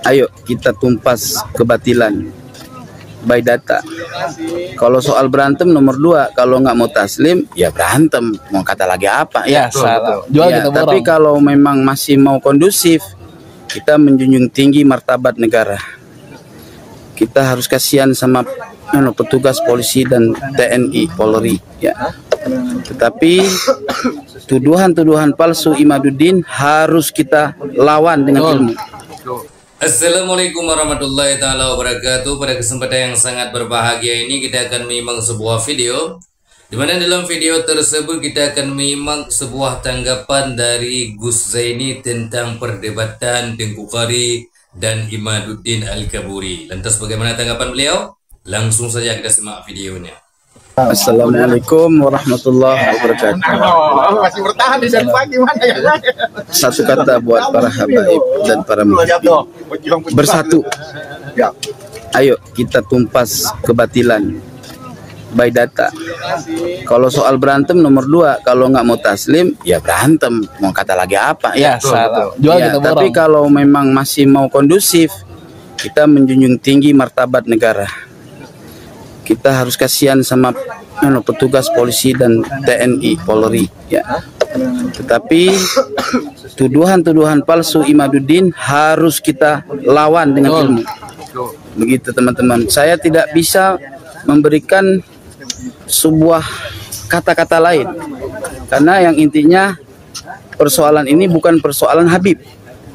Ayo kita tumpas kebatilan by data. Kalau soal berantem nomor 2, kalau nggak mau taslim ya berantem, mau kata lagi apa ya, salah. Ya, tapi kalau memang masih mau kondusif, kita menjunjung tinggi martabat negara. Kita harus kasihan sama petugas polisi dan TNI Polri ya. Tetapi tuduhan-tuduhan palsu Imaduddin harus kita lawan dengan ilmu. Assalamualaikum warahmatullahi taala wabarakatuh. Pada kesempatan yang sangat berbahagia ini kita akan menyimak sebuah video, di mana dalam video tersebut kita akan menyimak sebuah tanggapan dari Gus Zaini tentang perdebatan Tengku Qari dan Imaduddin Al-Kaburi. Lantas bagaimana tanggapan beliau? Langsung saja kita simak videonya. Assalamualaikum warahmatullahi wabarakatuh. Masih bertahan di pagi mana ya? Satu kata buat para habaib dan para muhibbin. Bersatu. Ayo kita tumpas kebatilan by data. Kalau soal berantem nomor 2, kalau nggak mau taslim ya berantem, mau kata lagi apa ya, salah. Ya, tapi kalau memang masih mau kondusif, kita menjunjung tinggi martabat negara. Kita harus kasihan sama petugas polisi dan TNI Polri ya. Tetapi tuduhan-tuduhan palsu Imaduddin harus kita lawan dengan ilmu. Begitu teman-teman. Saya tidak bisa memberikan sebuah kata-kata lain, karena yang intinya persoalan ini bukan persoalan Habib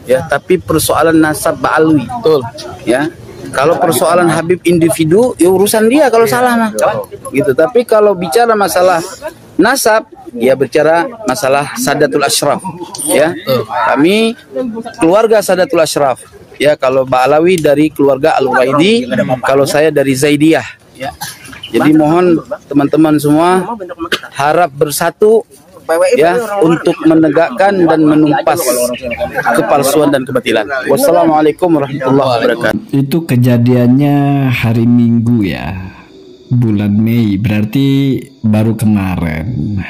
ya, tapi persoalan nasab Ba'alwi. Betul ya. Kalau persoalan Habib individu, ya urusan dia kalau salah mah, gitu. Tapi kalau bicara masalah nasab, ya bicara masalah Sadatul Ashraf, ya. Kami keluarga Sadatul Ashraf, ya. Kalau Ba'alawi dari keluarga Al-Waidi, kalau saya dari Zaidiyah, ya. Jadi mohon teman-teman semua harap bersatu, ya, untuk menegakkan dan menumpas kepalsuan dan kebatilan. Wassalamualaikum warahmatullahi wabarakatuh. Itu kejadiannya hari Minggu ya, bulan Mei, berarti baru kemarin.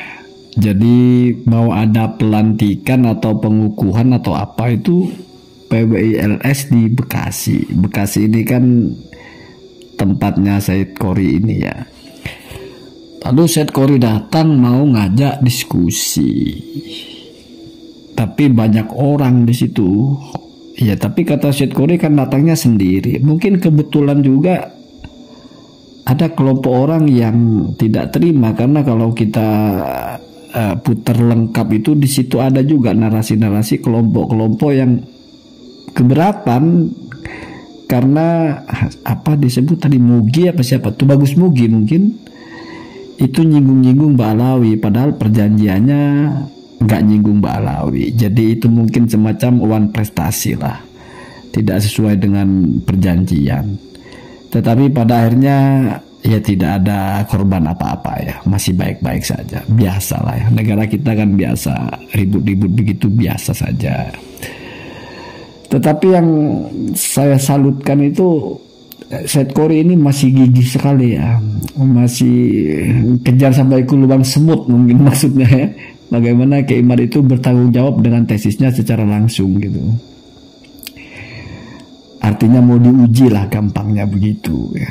Jadi mau ada pelantikan atau pengukuhan atau apa itu PBILS di Bekasi. Bekasi ini kan tempatnya Said Qori ini ya. Lalu Said Qori datang mau ngajak diskusi, tapi banyak orang di situ. Ya, tapi kata Said Qori kan datangnya sendiri. Mungkin kebetulan juga ada kelompok orang yang tidak terima, karena kalau kita putar lengkap itu di situ ada juga narasi-narasi kelompok-kelompok yang keberatan karena apa disebut tadi, Mugi apa siapa tuh, Bagus Mugi mungkin. Itu nyinggung-nyinggung Ba'alawi, padahal perjanjiannya nggak nyinggung Ba'alawi. Jadi itu mungkin semacam wan prestasi lah, tidak sesuai dengan perjanjian. Tetapi pada akhirnya ya tidak ada korban apa-apa ya, masih baik-baik saja, biasa lah ya. Negara kita kan biasa, ribut-ribut begitu biasa saja. Tetapi yang saya salutkan itu Said Qori ini masih gigih sekali ya, masih kejar sampai ke lubang semut mungkin maksudnya ya. Bagaimana Kiai Imad itu bertanggung jawab dengan tesisnya secara langsung gitu. Artinya mau diuji lah, gampangnya begitu ya.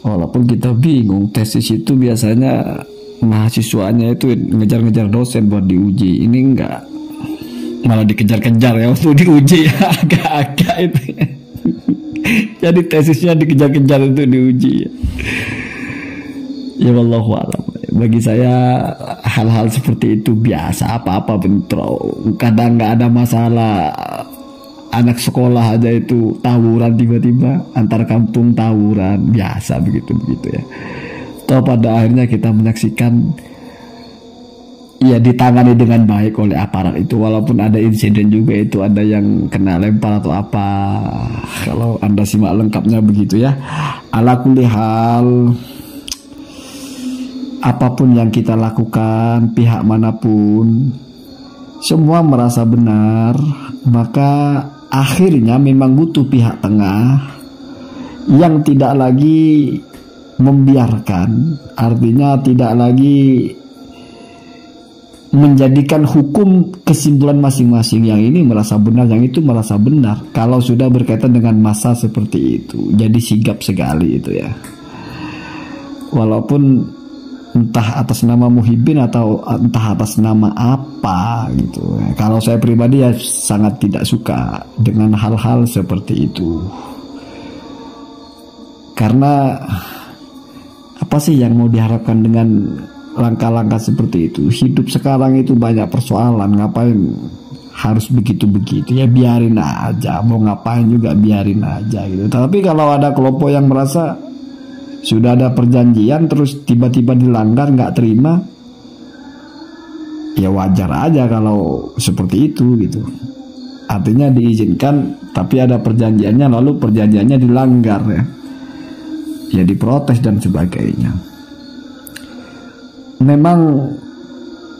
Walaupun kita bingung, tesis itu biasanya mahasiswanya itu ngejar-ngejar dosen buat diuji. Ini enggak, malah dikejar-kejar ya untuk diuji ya, agak-agak itu ya. Jadi tesisnya dikejar-kejar untuk diuji ya. Ya wallahu a'lam. Bagi saya hal-hal seperti itu biasa, apa-apa bentrok. Kadang nggak ada masalah, anak sekolah aja itu tawuran tiba-tiba, antar kampung tawuran, biasa begitu-begitu ya. Toh pada akhirnya kita menyaksikan ya ditangani dengan baik oleh aparat itu, walaupun ada insiden juga itu, ada yang kena lempar atau apa. Kalau Anda simak lengkapnya begitu ya. Ala kulli hal, apapun yang kita lakukan, pihak manapun, semua merasa benar, maka akhirnya memang butuh pihak tengah yang tidak lagi membiarkan, artinya tidak lagi menjadikan hukum kesimpulan masing-masing, yang ini merasa benar, yang itu merasa benar. Kalau sudah berkaitan dengan masa seperti itu, jadi sigap sekali itu ya. Walaupun entah atas nama Muhyiddin atau entah atas nama apa gitu. Kalau saya pribadi ya sangat tidak suka dengan hal-hal seperti itu. Karena apa sih yang mau diharapkan dengan langkah-langkah seperti itu? Hidup sekarang itu banyak persoalan, ngapain harus begitu-begitu? Ya biarin aja, mau ngapain juga biarin aja gitu. Tapi kalau ada kelompok yang merasa sudah ada perjanjian terus tiba-tiba dilanggar, nggak terima, ya wajar aja kalau seperti itu gitu. Artinya diizinkan tapi ada perjanjiannya, lalu perjanjiannya dilanggar ya diprotes dan sebagainya. Memang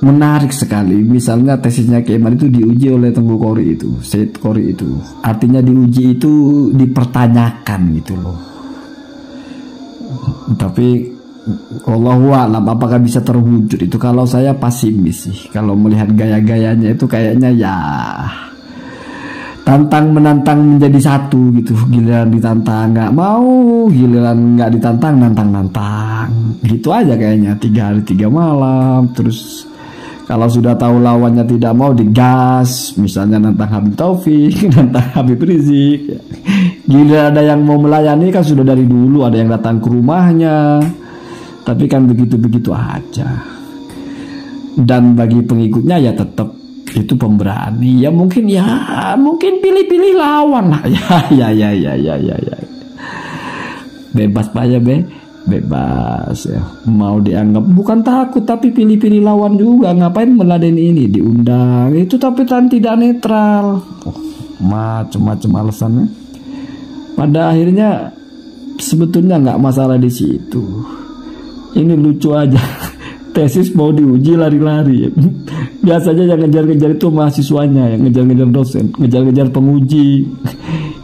menarik sekali, misalnya tesisnya Kemal itu diuji oleh Tengku Qori itu, Said Qori itu, artinya diuji itu dipertanyakan gitu loh. Tapi wallahu a'lam apakah bisa terwujud itu. Kalau saya pesimis sih, kalau melihat gaya-gayanya itu kayaknya ya tantang menantang menjadi satu gitu. Giliran ditantang nggak mau, giliran nggak ditantang nantang gitu aja kayaknya. 3 hari 3 malam. Terus kalau sudah tahu lawannya tidak mau digas, misalnya nantang Habib Taufik, nantang Habib Rizik. Gila ada yang mau melayani kan sudah dari dulu, ada yang datang ke rumahnya. Tapi kan begitu-begitu aja. Dan bagi pengikutnya ya tetap itu pemberani. Ya mungkin pilih-pilih lawan lah. Ya. Bebas Pak ya bebas ya. Mau dianggap bukan takut tapi pilih-pilih lawan juga. Ngapain meladeni ini diundang itu tapi kan tidak netral. Macam-macam alasannya. Pada akhirnya sebetulnya nggak masalah di situ. Ini lucu aja. Tesis mau diuji lari-lari. Biasanya yang ngejar-ngejar itu mahasiswanya, yang ngejar-ngejar dosen, ngejar-ngejar penguji.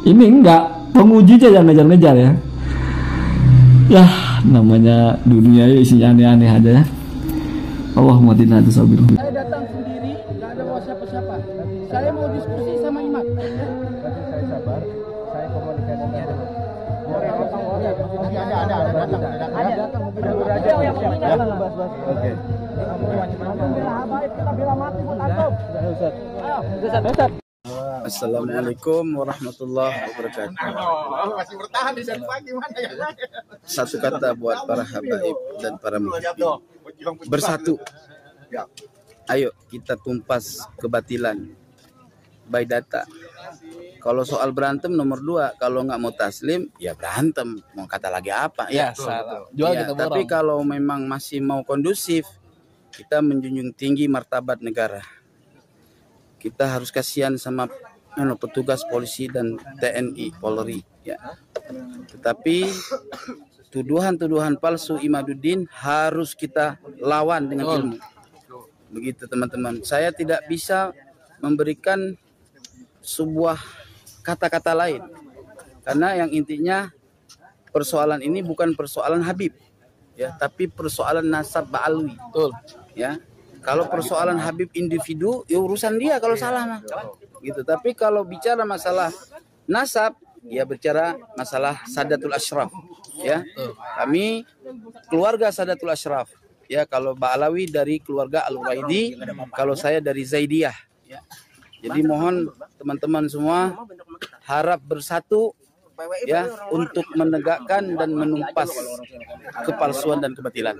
Ini enggak, penguji aja yang ngejar-ngejar ya. Ya, namanya dunia isinya aneh-aneh aja ya. Allahumma inna sabir. Saya datang sendiri, nggak ada bawa siapa-siapa. Saya mau diskusi sama Imam. Saya sabar, saya komunikasinya ada. Assalamualaikum warahmatullahi wabarakatuh. Masih bertahan di sana gimana ya? Satu kata buat para habaib dan para muhibbin. Bersatu. Ayo kita tumpas kebatilan by data. Kalau soal berantem nomor 2, kalau nggak mau taslim ya berantem, mau kata lagi apa ya, salah. Ya, tapi kalau memang masih mau kondusif, kita menjunjung tinggi martabat negara. Kita harus kasihan sama petugas polisi dan TNI Polri ya. Tetapi tuduhan-tuduhan palsu Imaduddin harus kita lawan dengan ilmu. Begitu teman-teman. Saya tidak bisa memberikan sebuah kata-kata lain, karena yang intinya persoalan ini bukan persoalan Habib ya, tapi persoalan nasab Ba'alwi. Betul. Ya, kalau persoalan Habib individu ya urusan dia kalau salah mah gitu. Tapi kalau bicara masalah nasab ya bicara masalah Sadatul Ashraf ya. Kami keluarga Sadatul Ashraf ya. Kalau Ba'alawi dari keluarga Al-Uraidi, kalau saya dari Zaidiyah ya. Jadi mohon teman-teman semua harap bersatu ya untuk menegakkan dan menumpas kepalsuan dan kebatilan.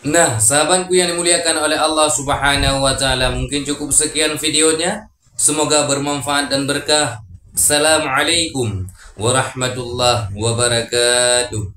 Nah, sahabatku yang dimuliakan oleh Allah Subhanahu wa taala, mungkin cukup sekian videonya. Semoga bermanfaat dan berkah. Assalamualaikum warahmatullahi wabarakatuh.